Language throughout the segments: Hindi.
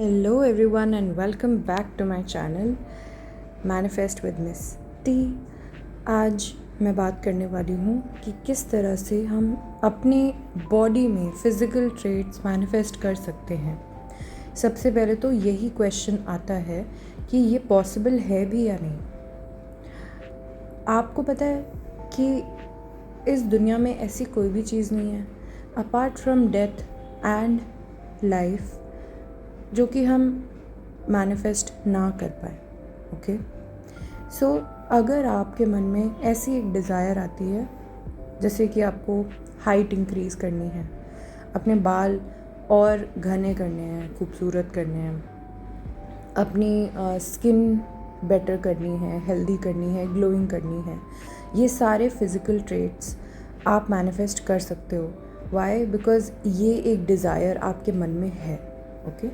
Hello everyone and welcome back to my channel Manifest with Miss T। आज मैं बात करने वाली हूँ कि किस तरह से हम अपने बॉडी में फ़िज़िकल ट्रेट्स मैनिफेस्ट कर सकते हैं। सबसे पहले तो यही क्वेश्चन आता है कि ये पॉसिबल है भी या नहीं। आपको पता है कि इस दुनिया में ऐसी कोई भी चीज़ नहीं है apart from death and life जो कि हम मैनिफेस्ट ना कर पाए। ओके, सो अगर आपके मन में ऐसी एक डिज़ायर आती है जैसे कि आपको हाइट इंक्रीज़ करनी है, अपने बाल और घने करने हैं, खूबसूरत करने हैं, अपनी स्किन बेटर करनी है, हेल्दी करनी है, ग्लोइंग करनी है, ये सारे फिज़िकल ट्रेट्स आप मैनिफेस्ट कर सकते हो। वाई? बिकॉज़ ये एक डिज़ायर आपके मन में है। ओके,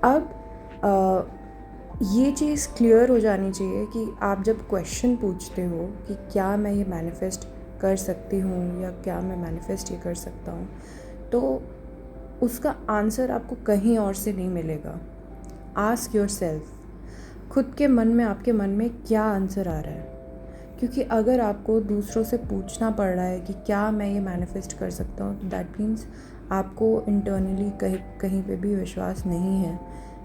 अब ये चीज़ क्लियर हो जानी चाहिए कि आप जब क्वेश्चन पूछते हो कि क्या मैं ये मैनिफेस्ट कर सकती हूँ या क्या मैं मैनिफेस्ट ये कर सकता हूँ, तो उसका आंसर आपको कहीं और से नहीं मिलेगा। आस्क योरसेल्फ, खुद के मन में, आपके मन में क्या आंसर आ रहा है। क्योंकि अगर आपको दूसरों से पूछना पड़ रहा है कि क्या मैं ये मैनिफेस्ट कर सकता हूँ, तो दैट मीन्स आपको इंटरनली कहीं पे भी विश्वास नहीं है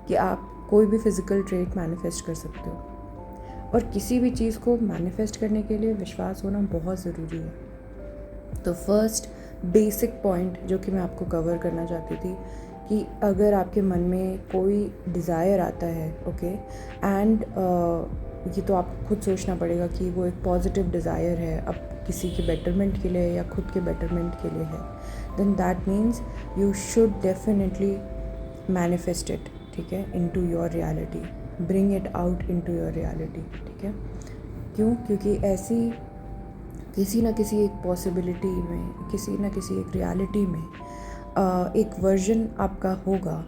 कि आप कोई भी फ़िज़िकल ट्रेट मैनिफेस्ट कर सकते हो। और किसी भी चीज़ को मैनिफेस्ट करने के लिए विश्वास होना बहुत ज़रूरी है। तो फर्स्ट बेसिक पॉइंट जो कि मैं आपको कवर करना चाहती थी कि अगर आपके मन में कोई डिज़ायर आता है, ओके, एंड ये तो आपको खुद सोचना पड़ेगा कि वो एक पॉजिटिव डिज़ायर है, अब किसी के बेटरमेंट के लिए या खुद के बेटरमेंट के लिए है, then that means you should definitely manifest it, ठीक है, into your reality, bring it out into your reality, ठीक है। क्यों? क्योंकि ऐसी किसी ना किसी एक पॉसिबिलिटी में, किसी ना किसी एक रियलिटी में एक वर्जन आपका होगा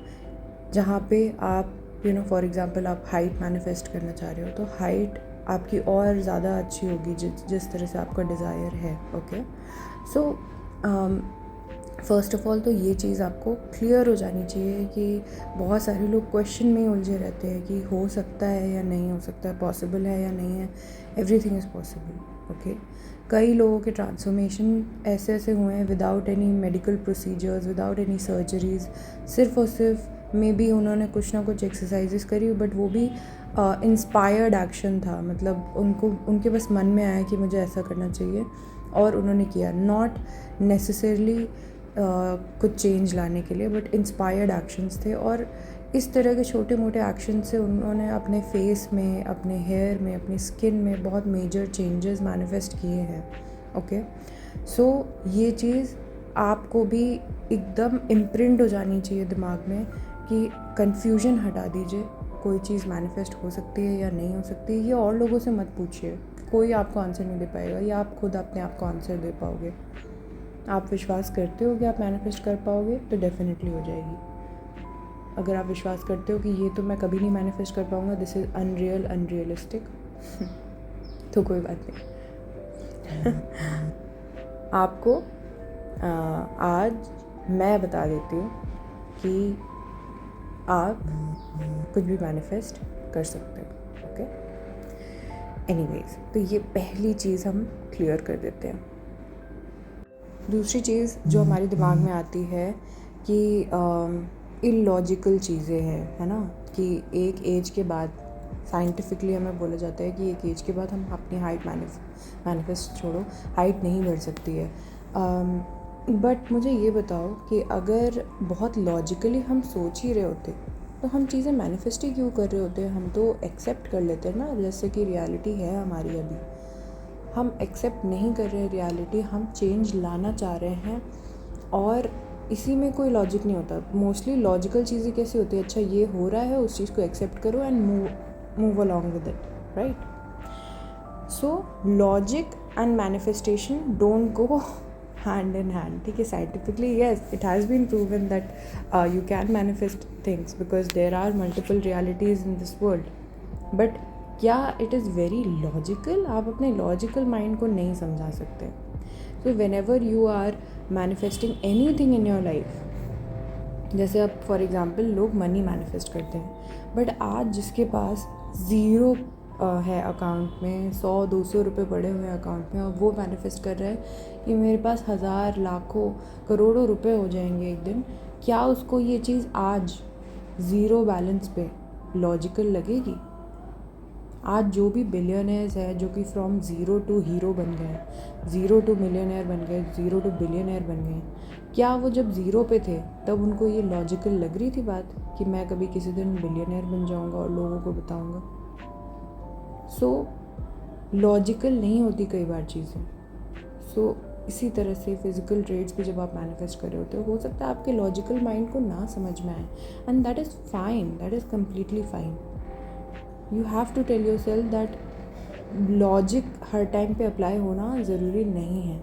जहाँ पे आप फॉर एग्ज़ाम्पल आप हाइट मैनिफेस्ट करना चाह रहे हो, तो हाइट आपकी और ज़्यादा अच्छी होगी जिस तरह से आपका डिज़ायर है। Okay, so first of all तो ये चीज़ आपको क्लियर हो जानी चाहिए कि बहुत सारे लोग क्वेश्चन में ही उलझे रहते हैं कि हो सकता है या नहीं हो सकता है, पॉसिबल है या नहीं है। Everything is possible. ओके, कई लोगों के ट्रांसफॉर्मेशन ऐसे हुए हैं without any medical procedures, without any surgeries, सिर्फ़ और सिर्फ मे बी उन्होंने कुछ ना कुछ एक्सरसाइजेस करी, बट वो भी इंस्पायर्ड एक्शन था। मतलब उनके बस मन में आया कि मुझे ऐसा करना चाहिए और उन्होंने किया, नॉट नेसेसरली कुछ चेंज लाने के लिए, बट इंस्पायर्ड एक्शंस थे। और इस तरह के छोटे मोटे एक्शन से उन्होंने अपने फेस में, अपने हेयर में, अपनी स्किन में बहुत मेजर चेंजेस मैनिफेस्ट किए हैं। ओके, सो ये चीज़ आपको भी एकदम इम्प्रिंट हो जानी चाहिए दिमाग में कि कन्फ्यूजन हटा दीजिए, कोई चीज़ मैनिफेस्ट हो सकती है या नहीं हो सकती है। ये और लोगों से मत पूछिए, कोई आपको आंसर नहीं दे पाएगा, या आप खुद अपने आप को आंसर दे पाओगे। आप विश्वास करते हो कि आप मैनिफेस्ट कर पाओगे तो डेफिनेटली हो जाएगी। अगर आप विश्वास करते हो कि ये तो मैं कभी नहीं मैनिफेस्ट कर पाऊँगा, दिस इज़ अनरियल, अनरियलिस्टिक, तो कोई बात नहीं। आपको आज मैं बता देती हूँ कि आप कुछ भी मैनिफेस्ट कर सकते हो। ओके, एनीवेज, तो ये पहली चीज़ हम क्लियर कर देते हैं। दूसरी चीज़ जो हमारे दिमाग में आती है कि इलॉजिकल चीज़ें हैं, है ना, कि एक एज के बाद साइंटिफिकली हमें बोला जाता है कि एक एज के बाद हम अपनी हाइट मैनिफेस्ट छोड़ो, हाइट नहीं बढ़ सकती है। बट मुझे ये बताओ कि अगर बहुत लॉजिकली हम सोच ही रहे होते तो हम चीज़ें मैनिफेस्ट ही क्यों कर रहे होते? हम तो एक्सेप्ट कर लेते हैं ना, जैसे कि रियलिटी है हमारी। अभी हम एक्सेप्ट नहीं कर रहे रियलिटी, हम चेंज लाना चाह रहे हैं, और इसी में कोई लॉजिक नहीं होता। मोस्टली लॉजिकल चीज़ें कैसी होती है, अच्छा ये हो रहा है, उस चीज़ को एक्सेप्ट करो and move along with it, right. So logic and manifestation don't go hand in hand, ठीक है। Scientifically yes, it has been proven that you can manifest things because there are multiple realities in this world, but क्या इट इज़ वेरी लॉजिकल? आप अपने लॉजिकल माइंड को नहीं समझा सकते। So whenever you are manifesting anything in your life, जैसे अब फॉर एग्ज़ाम्पल लोग मनी मैनिफेस्ट करते हैं, बट आज जिसके पास ज़ीरो है अकाउंट में, 100-200 रुपये पड़े हुए हैं अकाउंट में, और वो मैनिफेस्ट कर रहा है कि मेरे पास हज़ार, लाखों, करोड़ों रुपए हो जाएंगे एक दिन, क्या उसको ये चीज़ आज ज़ीरो बैलेंस पे लॉजिकल लगेगी? आज जो भी बिलियनर्स है, जो कि फ्रॉम ज़ीरो टू हीरो बन गए हैं, ज़ीरो टू मिलियनर बन गए, ज़ीरो टू बिलियनर बन गए, क्या वो जब ज़ीरो पे थे तब उनको ये लॉजिकल लग रही थी बात कि मैं कभी किसी दिन बिलियनर बन जाऊंगा और लोगों को बताऊंगा? सो लॉजिकल नहीं होती कई बार चीज़ें। सो इसी तरह से फिज़िकल ट्रेड्स भी जब आप मैनिफेस्ट कर रहे होते हो सकता है आपके लॉजिकल माइंड को ना समझ में आए, and that is fine, that is completely fine. You have to tell yourself that logic हर टाइम पे अप्लाई होना ज़रूरी नहीं है।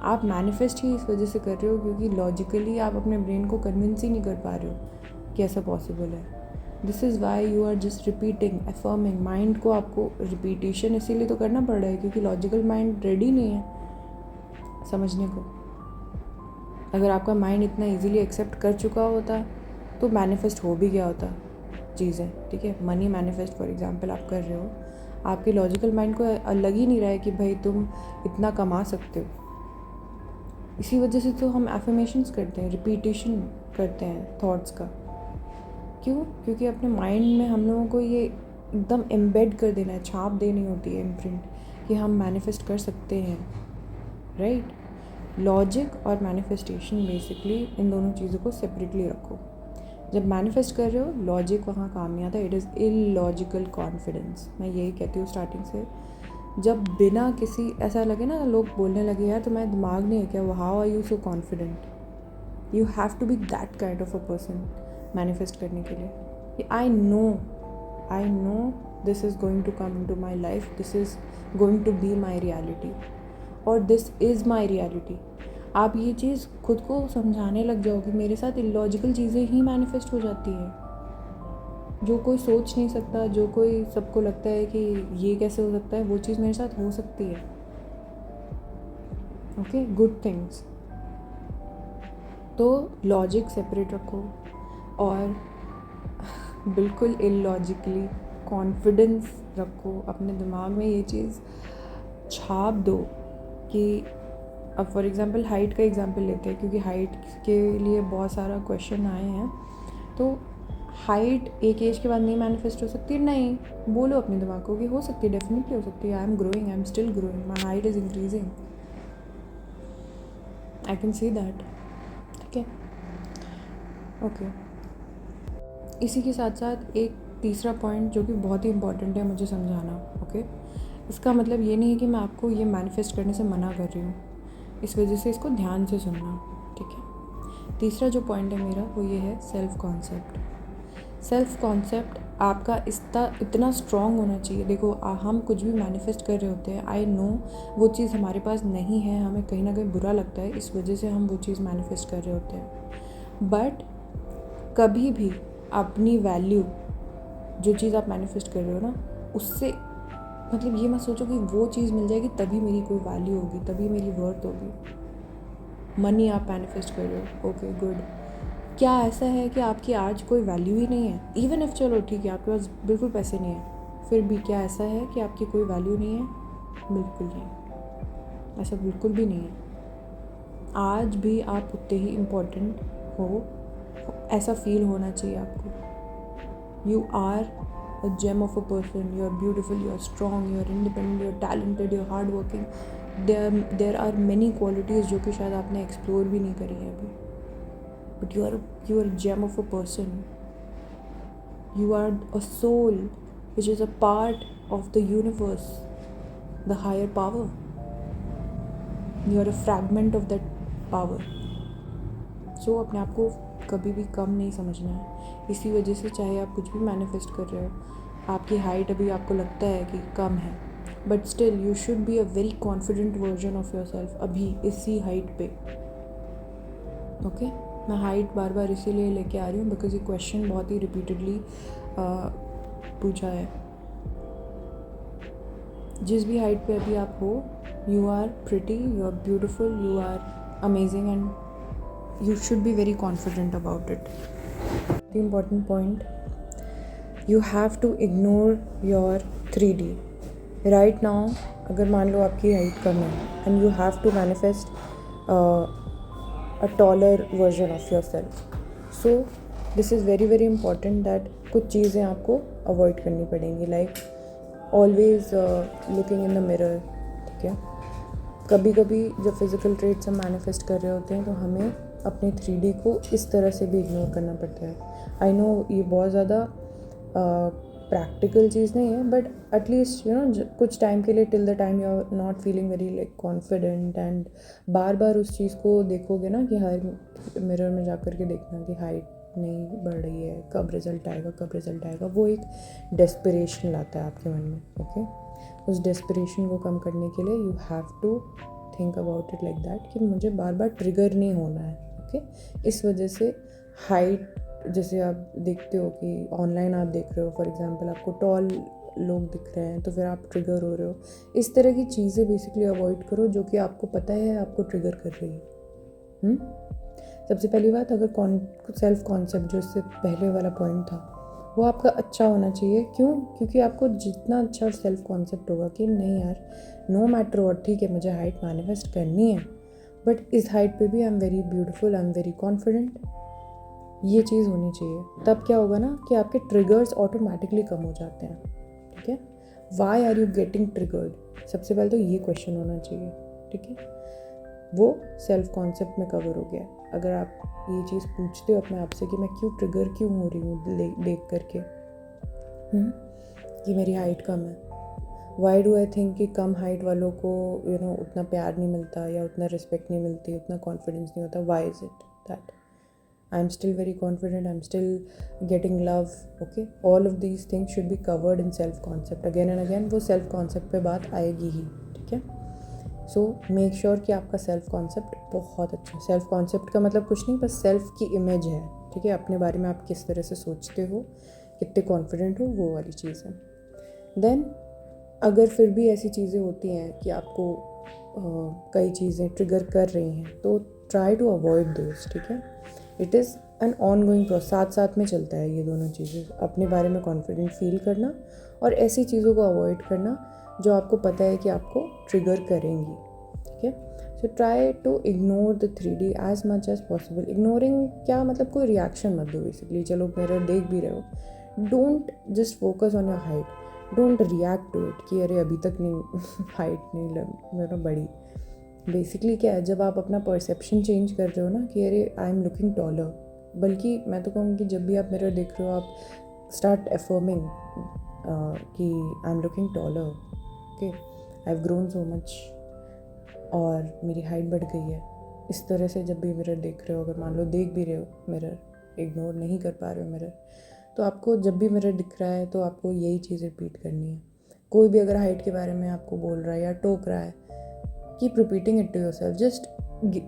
आप मैनिफेस्ट ही इस वजह से कर रहे हो क्योंकि लॉजिकली आप अपने ब्रेन को कन्विंस ही नहीं कर पा रहे हो कि ऐसा पॉसिबल है। This is why you are just repeating, affirming. Mind को आपको रिपीटेशन इसीलिए तो करना पड़ रहा है क्योंकि लॉजिकल माइंड रेडी नहीं है समझने को। अगर आपका माइंड इतना इजीली एक्सेप्ट कर चुका होता तो मैनिफेस्ट हो भी गया होता चीज़ें, ठीक है। मनी मैनिफेस्ट फॉर एग्जांपल आप कर रहे हो, आपके लॉजिकल माइंड को लग ही नहीं रहा है कि भाई तुम इतना कमा सकते हो। इसी वजह से तो हम एफर्मेशंस करते हैं, रिपीटेशन करते हैं थॉट्स का। क्यों? क्योंकि अपने माइंड में हम लोगों को ये एकदम एम्बेड कर देना है, छाप देनी होती है, इम्प्रिंट, कि हम मैनिफेस्ट कर सकते हैं, राइट। लॉजिक और मैनिफेस्टेशन बेसिकली इन दोनों चीज़ों को सेपरेटली रखो। जब मैनिफेस्ट कर रहे हो लॉजिक वहाँ काम नहीं आता, इट इज़ इलॉजिकल कॉन्फिडेंस। मैं यही कहती हूँ स्टार्टिंग से। जब बिना किसी ऐसा लगे ना, लोग बोलने लगे यार तुम्हारा दिमाग नहीं है क्या, वो how are you so confident, you have to be that kind of a person manifest करने के लिए कि I know this is going to come into my life, this is going to be my reality, और दिस इज़ माई रियलिटी। आप ये चीज़ खुद को समझाने लग जाओगे, मेरे साथ इलॉजिकल चीज़ें ही मैनिफेस्ट हो जाती हैं, जो कोई सोच नहीं सकता, जो कोई सबको लगता है कि ये कैसे हो सकता है, वो चीज़ मेरे साथ हो सकती है। Okay, good things. तो लॉजिक सेपरेट रखो और बिल्कुल इलॉजिकली कॉन्फिडेंस रखो। अपने दिमाग में ये चीज़ छाप दो कि अब फॉर एग्ज़ाम्पल हाइट का एग्ज़ाम्पल लेते हैं क्योंकि हाइट के लिए बहुत सारा क्वेश्चन आए हैं। तो हाइट एक एज के बाद नहीं मैनिफेस्ट हो सकती, नहीं। बोलो अपने दिमाग को कि हो सकती है, डेफिनेटली हो सकती है। I am growing, I am still growing, my height is increasing, I can see that, ठीक है। ओके, इसी के साथ साथ एक तीसरा पॉइंट जो कि बहुत ही इंपॉर्टेंट है मुझे समझाना। ओके, इसका मतलब ये नहीं है कि मैं आपको ये मैनिफेस्ट करने से मना कर रही हूँ, इस वजह से इसको ध्यान से सुनना, ठीक है। तीसरा जो पॉइंट है मेरा वो ये है सेल्फ कॉन्सेप्ट। सेल्फ कॉन्सेप्ट आपका इतना स्ट्रॉन्ग होना चाहिए। देखो हम कुछ भी मैनिफेस्ट कर रहे होते हैं, आई नो वो चीज़ हमारे पास नहीं है, हमें कहीं ना कहीं बुरा लगता है, इस वजह से हम वो चीज़ मैनिफेस्ट कर रहे होते हैं। बट कभी भी अपनी वैल्यू, जो चीज़ आप मैनिफेस्ट कर रहे हो ना, उससे मतलब ये मत सोचो कि वो चीज़ मिल जाएगी तभी मेरी कोई वैल्यू होगी, तभी मेरी वर्थ होगी। मनी आप मैनिफेस्ट कर रहे हो, ओके गुड। क्या ऐसा है कि आपकी आज कोई वैल्यू ही नहीं है? इवन इफ चलो ठीक है आपके पास बिल्कुल पैसे नहीं है, फिर भी क्या ऐसा है कि आपकी कोई वैल्यू नहीं है? बिल्कुल नहीं, ऐसा बिल्कुल भी नहीं है। आज भी आप उतने ही इम्पोर्टेंट हो, ऐसा फील होना चाहिए आपको। You are a gem of a person, you are beautiful, you are strong, you are independent, you are talented, you are hard working. There are many qualities जो कि शायद आपने एक्सप्लोर भी नहीं करी है अभी, but you are a gem of a person. You are a soul which is a part of the universe, the higher power. You are a fragment of that power. So अपने आप को कभी भी कम नहीं समझना है। इसी वजह से चाहे आप कुछ भी मैनिफेस्ट कर रहे हो, आपकी हाइट अभी आपको लगता है कि कम है, but still you should be a very confident version of your self अभी इसी हाइट पे। ओके, मैं हाइट बार बार इसीलिए लेके आ रही हूँ बिकॉज ये क्वेश्चन बहुत ही रिपीटेडली पूछा है। जिस भी हाइट पे अभी आप हो, you are pretty, you are beautiful, you are amazing and you should be very confident about it. The important point, you have to ignore your 3D. Right now, अगर मान लो आपकी हाइट कम है and you have to manifest a taller version of yourself. So this is very very important that कुछ चीज़ें आपको avoid करनी पड़ेंगी, like always looking in the mirror. ठीक है, कभी कभी जब फिज़िकल ट्रेट्स हम मैनिफेस्ट कर रहे होते हैं तो हमें अपने 3D को इस तरह से भी इग्नोर करना पड़ता है. आई नो ये बहुत ज़्यादा प्रैक्टिकल चीज़ नहीं है, बट एटलीस्ट यू नो कुछ टाइम के लिए, till the time you are not feeling very like confident, and बार बार उस चीज़ को देखोगे ना कि हर मिरर में जा कर के देखना कि हाइट नहीं बढ़ रही है, कब रिज़ल्ट आएगा, कब रिज़ल्ट आएगा, वो एक डेस्परेशन लाता है आपके मन में. ओके, उस डेस्परेशन को कम करने के लिए you have to think about it like that कि मुझे बार बार ट्रिगर नहीं होना है. ओके, इस वजह से हाइट, जैसे आप देखते हो कि ऑनलाइन आप देख रहे हो, फॉर एग्जांपल आपको टॉल लोग दिख रहे हैं तो फिर आप ट्रिगर हो रहे हो. इस तरह की चीज़ें बेसिकली अवॉइड करो जो कि आपको पता है आपको ट्रिगर कर रही है. सबसे पहली बात, अगर सेल्फ कॉन्सेप्ट जो इससे पहले वाला पॉइंट था वो आपका अच्छा होना चाहिए. क्यों? क्योंकि आपको जितना अच्छा सेल्फ कॉन्सेप्ट होगा कि नहीं यार, नो मैटर व्हाट, ठीक है मुझे हाइट मैनिफेस्ट करनी है, बट इस हाइट पे भी I am very beautiful, I am very confident, ये चीज़ होनी चाहिए. तब क्या होगा ना कि आपके ट्रिगर्स ऑटोमेटिकली कम हो जाते हैं. ठीक है, why are you getting triggered, सबसे पहले तो ये क्वेश्चन होना चाहिए. ठीक है, वो सेल्फ कॉन्सेप्ट में कवर हो गया. अगर आप ये चीज़ पूछते हो अपने आप से कि मैं क्यों हो रही हूँ देख करके कि मेरी हाइट कम है, वाई डू आई थिंक कि कम हाइट वालों को यू नो उतना प्यार नहीं मिलता या उतना रिस्पेक्ट नहीं मिलती, उतना कॉन्फिडेंस नहीं होता. Why is it that I am still very confident, I am still getting love. Okay, all of these things should be covered in self concept. Again and again वो सेल्फ कॉन्सेप्ट पे बात आएगी ही. ठीक है, सो मेक श्योर कि आपका सेल्फ कॉन्सेप्ट बहुत अच्छा है. सेल्फ कॉन्सेप्ट का मतलब कुछ नहीं, बस सेल्फ की इमेज है. ठीक है, अपने बारे में आप किस तरह से सोचते हो, कितने कॉन्फिडेंट हो, वो वाली चीज़ है. देन अगर फिर भी ऐसी चीज़ें होती हैं कि आपको कई चीज़ें ट्रिगर कर रही हैं तो ट्राई टू अवॉइड दोज. ठीक है, it is an on going process, साथ साथ में चलता है ये दोनों चीज़ें. अपने बारे में कॉन्फिडेंट फील करना और ऐसी चीज़ों को अवॉइड करना जो आपको पता है कि आपको ट्रिगर करेंगी. ठीक है, so try to ignore the 3D as much as possible. Ignoring क्या मतलब, कोई रिएक्शन मत दो बेसिकली. चलो मिरर देख भी रहे हो, don't just focus on your height, don't react to it कि अरे अभी तक नहीं हाइट नहीं मेरा बड़ी. बेसिकली क्या है, जब आप अपना परसेप्शन चेंज कर रहे हो ना कि अरे आई एम लुकिंग टॉलर, बल्कि मैं तो कहूँगी जब भी आप मिरर देख रहे हो आप स्टार्ट एफर्मिंग कि I am looking taller. Okay, I have grown so much और मेरी हाइट बढ़ गई है. इस तरह से जब भी मिरर देख रहे हो, अगर मान लो देख भी रहे हो मिरर, इग्नोर नहीं कर पा रहे हो मिरर, तो आपको जब भी मिरर दिख रहा है तो आपको यही चीज़ रिपीट करनी है. कोई भी अगर हाइट के बारे में आपको बोल रहा है या टोक रहा है, keep repeating it to yourself. Just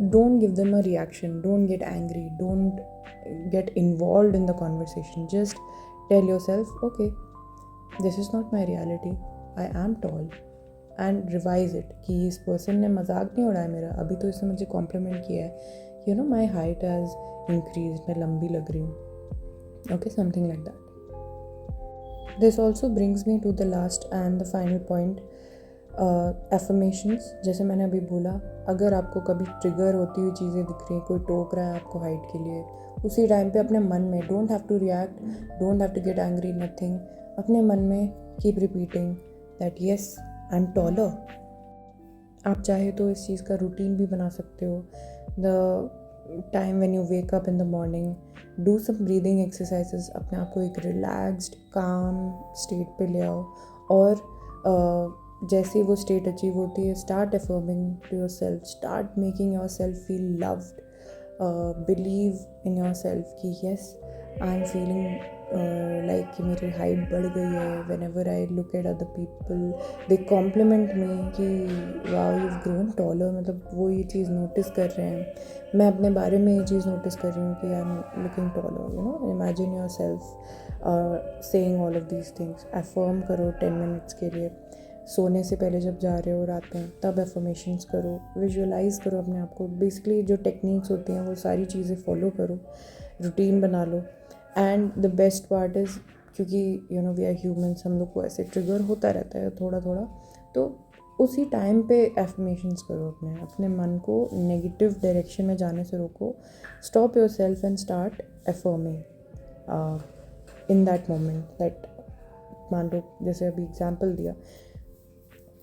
don't give them a reaction, don't get angry, don't get involved in the conversation. Just tell yourself okay, this is not my reality, I am tall, and revise it कि इस पर्सन ने मजाक नहीं उड़ाया मेरा, अभी तो इसने मुझे कॉम्प्लीमेंट किया है, you know my height has increase, मैं लंबी लग रही हूँ. Okay, something like that. This also brings me to the last and the final point, affirmations. जैसे मैंने अभी बोला, अगर आपको कभी ट्रिगर होती हुई चीज़ें दिख रही हैं, कोई टोक रहा है आपको हाइट के लिए, उसी टाइम पे अपने मन में, don't have to react, don't have to get angry, nothing, अपने मन में keep repeating that yes I am taller. आप चाहे तो इस चीज़ का रूटीन भी बना सकते हो. The time when you wake up in the morning, do some breathing exercises, अपने आप को एक रिलैक्स्ड काम स्टेट पे ले आओ, और जैसे वो स्टेट अचीव होती है, start affirming to yourself, start making yourself feel loved, believe in yourself कि yes I am feeling like कि मेरी हाइट बढ़ गई है. Whenever I look at other people they compliment me कि वाओ यू ग्रोन टॉलर, मतलब वो ये चीज़ नोटिस कर रहे हैं. मैं अपने बारे में ये चीज़ नोटिस कर रही हूँ कि I am looking taller. You know, imagine your self saying all of these things. Affirm करो 10 मिनट्स के लिए. सोने से पहले जब जा रहे हो रात में तब एफर्मेशंस करो, विजुअलाइज करो अपने आप को। बेसिकली जो टेक्निक्स होती हैं वो सारी चीज़ें फॉलो करो, रूटीन बना लो। And the best part is, क्योंकि वी आर ह्यूमंस, हम लोग को ऐसे ट्रिगर होता रहता है थोड़ा थोड़ा, तो उसी टाइम पे एफर्मेशंस करो अपने मन को नेगेटिव डायरेक्शन में जाने से रोको। Stop yourself and start affirming in that moment. That, मान लो जैसे अभी एग्जांपल दिया,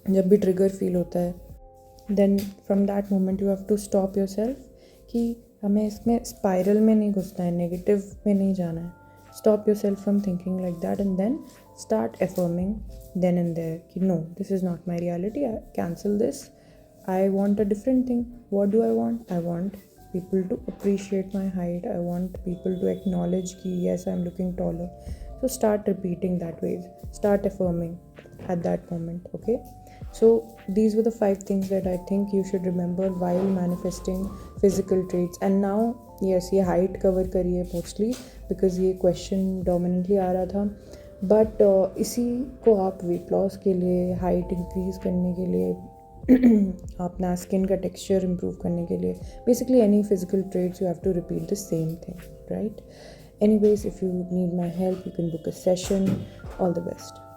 जब भी ट्रिगर फील होता है, then from that moment you have to stop yourself कि हमें इसमें स्पाइरल में नहीं घुसना है, नेगेटिव में नहीं जाना है। Stop yourself from thinking like that and then start affirming then and there कि no, this is not my reality, I cancel this, I want a different thing. What do I want? I want people to appreciate my height. I want people to acknowledge कि yes, I'm looking taller. So start repeating that ways. Start affirming at that moment. Okay. So these were the 5 things that I think you should remember while manifesting physical traits. And now, yes, ये height cover करी है mostly because ये question dominantly आ रहा था. But इसी को आप weight loss के लिए, height increase करने के लिए, अपना स्किन का टेक्सचर इम्प्रूव करने के लिए, basically any physical traits, you have to repeat the same thing, right? Anyways, if you need my help, you can book a session. All the best.